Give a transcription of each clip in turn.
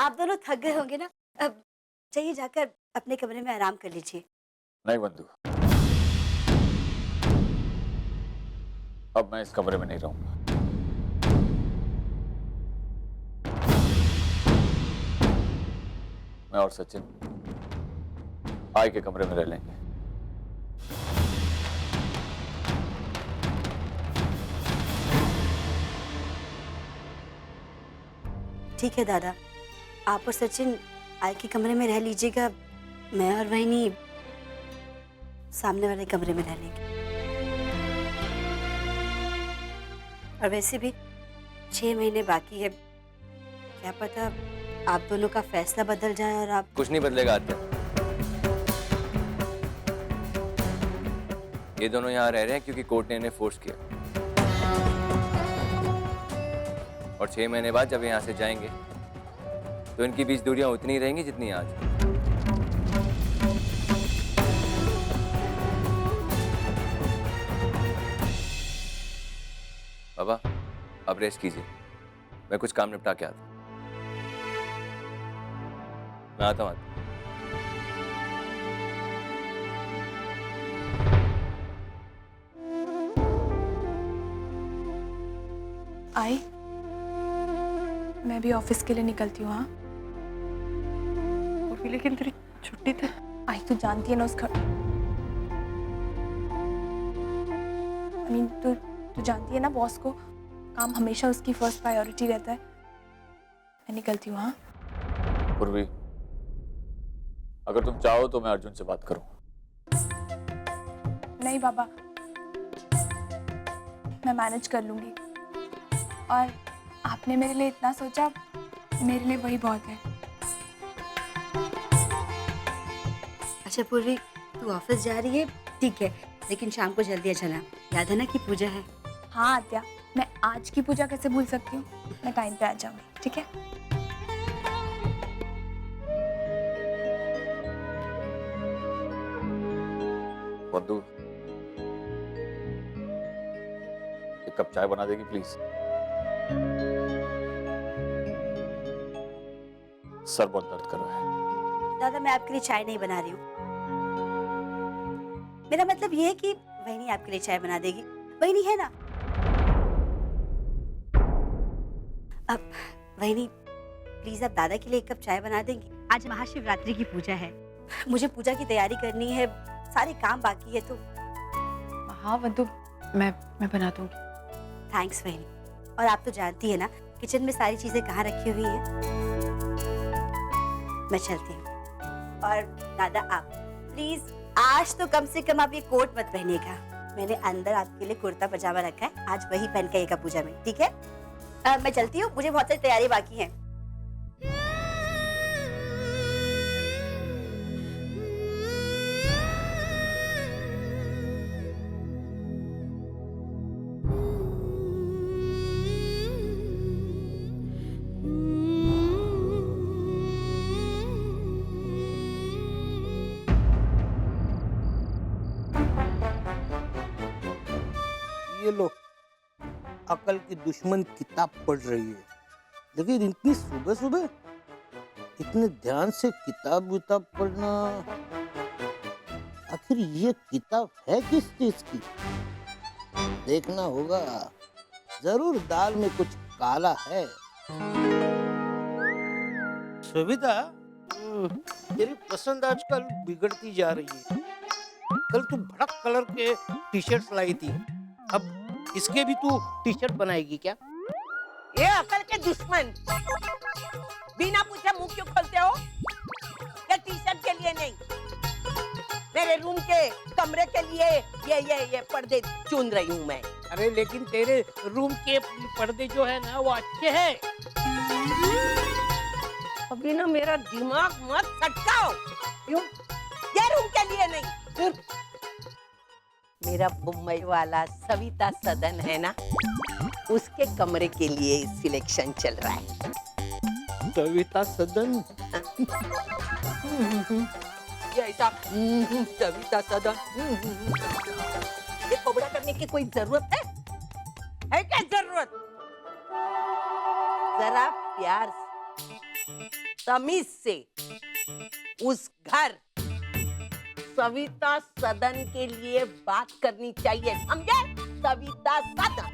आप दोनों थक गए होंगे ना, अब चाहिए जाकर अपने कमरे में आराम कर लीजिए। नहीं बंधु, अब मैं इस कमरे में नहीं रहूंगा। मैं और सचिन आई के कमरे में रह लेंगे। ठीक है दादा, आप और सचिन आई के कमरे में रह लीजिएगा, मैं और वहिनी सामने वाले कमरे में रह लेंगे। और वैसे भी 6 महीने बाकी है, क्या पता आप दोनों का फैसला बदल जाए और आप। कुछ नहीं बदलेगा आत्या। ये दोनों यहाँ रह रहे हैं क्योंकि कोर्ट ने इन्हें फोर्स किया। और 6 महीने बाद जब यहाँ से जाएंगे तो इनकी बीच दूरियां उतनी ही रहेंगी जितनी आज। बाबा अब रेस्ट कीजिए, मैं कुछ काम निपटा के आता हूँ। मैं आता हूँ। आई, मैं भी ऑफिस के लिए निकलती हूँ। हाँ लेकिन तेरी छुट्टी थी। आई, तू जानती है ना उस घर, तू जानती है ना बॉस को काम हमेशा उसकी फर्स्ट प्रायोरिटी रहता है। मैं निकलती हूँ। हाँ पूर्वी, अगर तुम चाहो तो मैं अर्जुन से बात करूं। नहीं बाबा, मैं मैनेज कर लूंगी। और आपने मेरे लिए इतना सोचा, मेरे लिए वही बहुत है। अच्छा पूर्वी, तू ऑफिस जा रही है, ठीक है, लेकिन शाम को जल्दी आ जाना, याद है ना कि पूजा है। हाँ आत्या, मैं आज की पूजा कैसे भूल सकती हूँ। मैं टाइम पे आ जाऊंगी, ठीक है। बंधु, एक कप चाय बना देगी प्लीज? सर बहुत दर्द कर रहा है। दादा, मैं आपके लिए चाय नहीं बना रही हूँ। मेरा मतलब ये है कि वहिनी आपके लिए चाय बना देगी, वहिनी है ना। अब वहिनी प्लीज आप दादा के लिए 1 कप चाय बना देंगी? आज महाशिवरात्रि की पूजा है, मुझे पूजा की तैयारी करनी है, सारे काम बाकी है। तो हाँ वंदु, मैं बना दूंगी। थैंक्स वहिनी। और आप तो जानती है ना किचन में सारी चीजें कहाँ रखी हुई हैं। मैं चलती हूँ। और दादा आप प्लीज आज तो कम से कम आप ये कोट मत पहनिएगा। मैंने अंदर आपके लिए कुर्ता पजामा रखा है, आज वही पहन के आइएगा पूजा में, ठीक है। मैं चलती हूँ, मुझे बहुत सारी तैयारी बाकी है। ये लो, अकल की दुश्मन किताब पढ़ रही है, लेकिन इतनी सुबह सुबह इतने ध्यान से किताब विताब पढ़ना, आखिर ये किताब है किस चीज की? देखना होगा, जरूर दाल में कुछ काला है। सविता, तेरी पसंद आजकल बिगड़ती जा रही है। कल तू भड़क कलर के टी शर्ट लाई थी, अब इसके भी तू टी शर्ट बनाएगी क्या? ये अकल के दुश्मन, बिना पूछे मुंह क्यों खोलते हो? क्या टी शर्ट के लिए नहीं, मेरे रूम के कमरे के लिए ये पर्दे चुन रही हूँ मैं। अरे लेकिन तेरे रूम के पर्दे जो है ना वो अच्छे हैं। अभी ना मेरा दिमाग मत खटकाओ। क्यों? ये रूम के लिए नहीं, फिर मेरा मुंबई वाला सविता सदन है ना, उसके कमरे के लिए सिलेक्शन चल रहा है। सविता सदन? ये ऐसा सविता सदन, ये कोबड़ा करने की कोई जरूरत है? है क्या जरूरत? जरा प्यार से तमीज से उस घर सविता सदन के लिए बात करनी चाहिए, समझे? सविता सदन।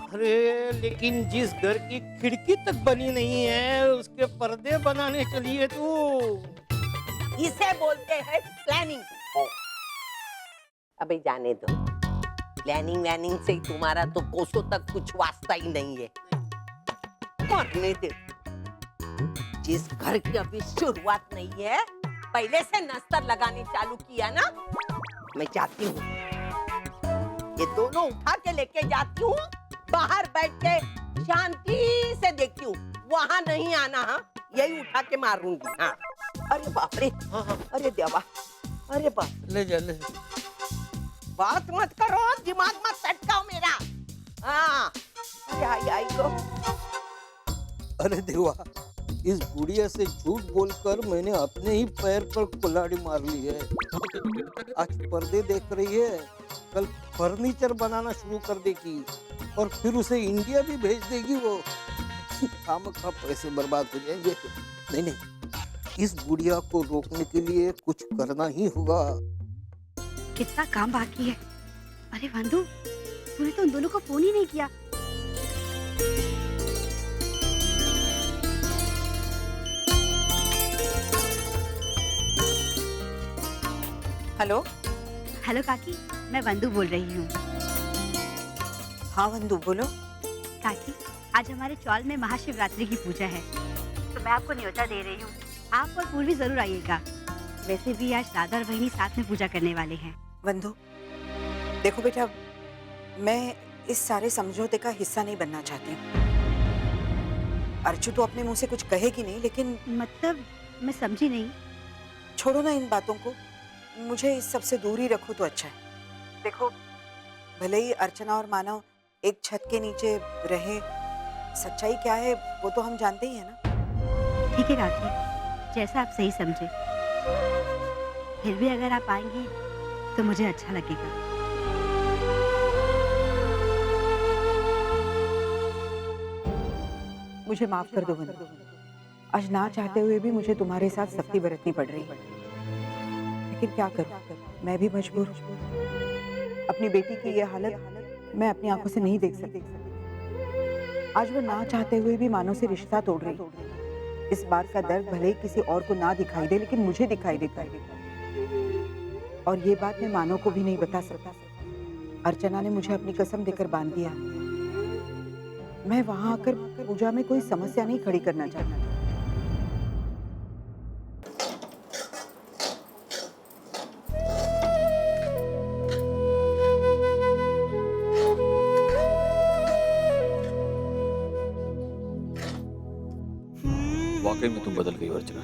अरे लेकिन जिस घर की खिड़की तक बनी नहीं है उसके पर्दे बनाने चली है तू। इसे बोलते हैं प्लानिंग। अबे जाने दो, प्लानिंग व्लानिंग से तुम्हारा तो कोसों तक कुछ वास्ता ही नहीं है। करने दे, जिस घर की अभी शुरुआत नहीं है, पहले से नस्तर लगाने चालू किया ना, मैं जाती हूँ। ये दोनों उठा के लेके जाती हूँ, बाहर बैठ के शांति से देखती हूँ, वहां नहीं आना। हाँ, यही उठा के मारूंगी। हाँ, अरे बाप रे, अरे देवा, अरे बाप, ले जा ले। बात मत करो, दिमाग मत सटकाओ मेरा। हाँ, अरे आई आई को। अरे देवा, इस बुढ़िया से झूठ बोलकर मैंने अपने ही पैर पर कुल्हाड़ी मार ली है। आज पर्दे देख रही है, कल फर्नीचर बनाना शुरू कर देगी और फिर उसे इंडिया भी भेज देगी। वो खामखा पैसे बर्बाद हो जाएंगे। नहीं नहीं, इस बुढ़िया को रोकने के लिए कुछ करना ही होगा। कितना काम बाकी है। अरे वंदु, तूने तो उन दोनों को फोन ही नहीं किया। हेलो। हेलो काकी, मैं वंदु बोल रही हूँ। हाँ वंदु, बोलो। काकी, आज हमारे चौल में महाशिवरात्रि की पूजा है, तो मैं आपको न्योता दे रही हूँ। आप और पूर्वी जरूर आइएगा। वैसे भी आज दादा और बहिनी साथ में पूजा करने वाले हैं। वंदु, देखो बेटा, मैं इस सारे समझौते का हिस्सा नहीं बनना चाहती हूँ। अर्चू तो अपने मुंह से कुछ कहेगी नहीं, लेकिन मतलब मैं समझी नहीं। छोड़ो ना इन बातों को, मुझे इस सब से दूर ही रखो तो अच्छा है। देखो, भले ही अर्चना और मानव एक छत के नीचे रहे, सच्चाई क्या है वो तो हम जानते ही है ना। ठीक है काकी, जैसा आप सही समझे। फिर भी अगर आप आएंगी तो मुझे अच्छा लगेगा। मुझे माफ कर दो वंदु, आज ना चाहते हुए भी मुझे तुम्हारे साथ सख्ती बरतनी पड़ रही है, लेकिन क्या करूं, मैं भी मजबूर हूं। अपनी बेटी की ये हालत मैं अपनी आंखों से नहीं देख सकती। आज वो ना चाहते हुए भी मानो से रिश्ता तोड़ रही। इस बात का दर्द भले ही किसी और को ना दिखाई दे, लेकिन मुझे दिखाई देता है। और ये बात मैं मानो को भी नहीं बता सकता। अर्चना ने मुझे अपनी कसम देकर बांध दिया। मैं वहां आकर पूजा में कोई समस्या नहीं खड़ी करना चाहता। वाकई में तुम बदल गई अर्चना,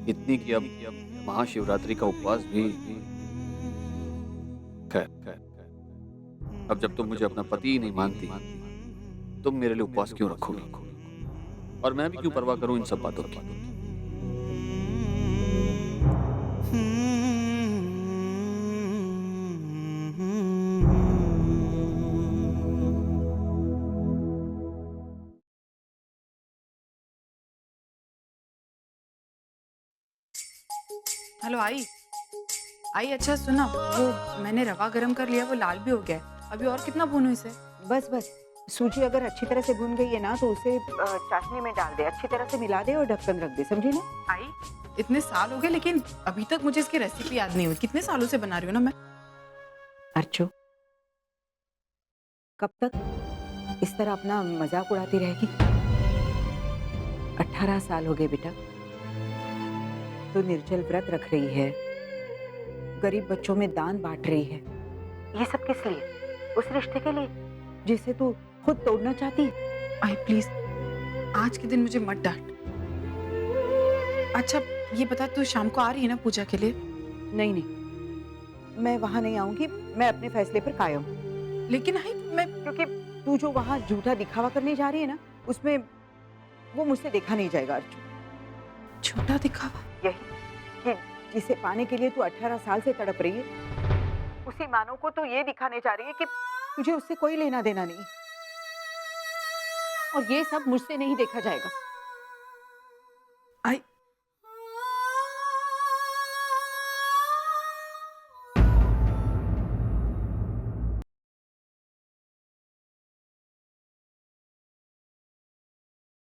इतनी कि अब महाशिवरात्रि का उपवास भी। खैर, अब जब तुम मुझे अपना पति ही नहीं मानती, तुम मेरे लिए उपवास क्यों रखोगी? और मैं भी क्यों परवाह करूं इन सब बातों की? हेलो आई। अच्छा सुना, वो मैंने रवा गरम कर लिया, वो लाल भी हो गया है। अभी और कितना भूनूं इसे? बस बस, सूजी अगर अच्छी तरह से भून गई है ना, तो उसे चाशनी में डाल दे, अच्छी तरह से मिला दे और ढक्कन रख दे, समझी ना? आई, इतने साल हो गए लेकिन अभी तक मुझे इसकी रेसिपी याद नहीं हुई। कितने सालों से बना रही हूँ ना मैं। अर्चो, कब तक इस तरह अपना मजाक उड़ाती रहेगी? 18 साल हो गए बेटा, तो निर्जल व्रत रख रही है, गरीब बच्चों में दान बांट रही है। ये सब किस लिए? उस रिश्ते के लिए जिसे तू खुद तोड़ना चाहती है। आई प्लीज, आज के दिन मुझे मत डांट। अच्छा ये बता, तू शाम को आ रही है ना पूजा के लिए? नहीं नहीं, मैं वहां नहीं आऊंगी, मैं अपने फैसले पर कायम हूँ। लेकिन आई मैं, क्योंकि तू जो वहां झूठा दिखावा करने जा रही है ना, उसमें वो मुझसे देखा नहीं जाएगा अर्जुन। छोटा दिखावा? यही कि जिसे पाने के लिए तू 18 साल से तड़प रही है, उसी मानो को तो ये दिखाने जा रही है कि तुझे उससे कोई लेना देना नहीं, और ये सब मुझसे नहीं देखा जाएगा। आई